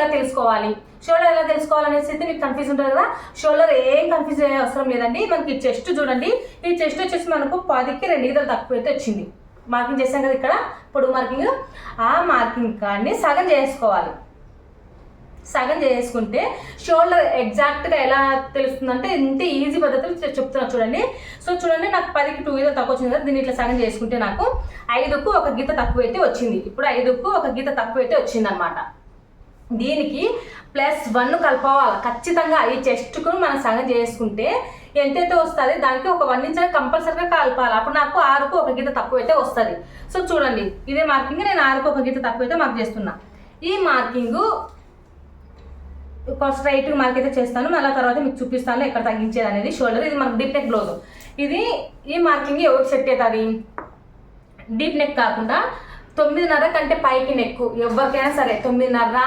ఎలా తెలుసుకోవాలి, షోల్డర్ ఎలా తెలుసుకోవాలనేసి అయితే మీకు కన్ఫ్యూజ్ ఉంటుంది కదా. షోల్డర్ ఏం కన్ఫ్యూజ్ అయ్యే అవసరం లేదండి. మనకి చెస్ట్ చూడండి, ఈ చెస్ట్ వచ్చేసి మనకు 10కి 2 గీతలు తక్కువ అయితే వచ్చింది. మార్కింగ్ చేసాం కదా ఇక్కడ పొడుగు మార్కింగ్, ఆ మార్కింగ్ కానీ సగం చేసుకోవాలి. సగం చేసుకుంటే షోల్డర్ ఎగ్జాక్ట్గా ఎలా తెలుస్తుందంటే ఇంత ఈజీ పద్ధతులు చెప్తున్నా చూడండి. సో చూడండి, నాకు 10కి 2 గీతలు తక్కువ వచ్చింది కదా, దీన్ని ఇట్లా సగం చేసుకుంటే నాకు 5కు 1 గీత తక్కువ అయితే వచ్చింది. ఇప్పుడు 5కు 1 గీత తక్కువ అయితే వచ్చింది అనమాట. దీనికి +1 కలపవాలి ఖచ్చితంగా. ఈ చెస్ట్కు మనం సగం చేసుకుంటే ఎంతైతే వస్తుంది దానికి ఒక 1 ఇంచ్ కంపల్సరీగా కలపాలి. అప్పుడు నాకు 6కు 1 గీత తక్కువ అయితే వస్తుంది. సో చూడండి, ఇదే మార్కింగ్ నేను 6కు 1 గీత తక్కువ అయితే మార్క్ చేస్తున్నా. ఈ మార్కింగ్ స్ట్రైట్గా మార్క్ అయితే చేస్తాను, మళ్ళీ తర్వాత మీకు చూపిస్తాను ఎక్కడ తగ్గించేది అనేది. షోల్డర్ ఇది మనకు డీప్ నెక్ బ్లౌజ్. ఇది ఈ మార్కింగ్ ఎవరికి సెట్ అవుతుంది, డీప్ నెక్ కాకుండా 9.5 కంటే పైకి నెక్ ఎవరికైనా సరే 9.5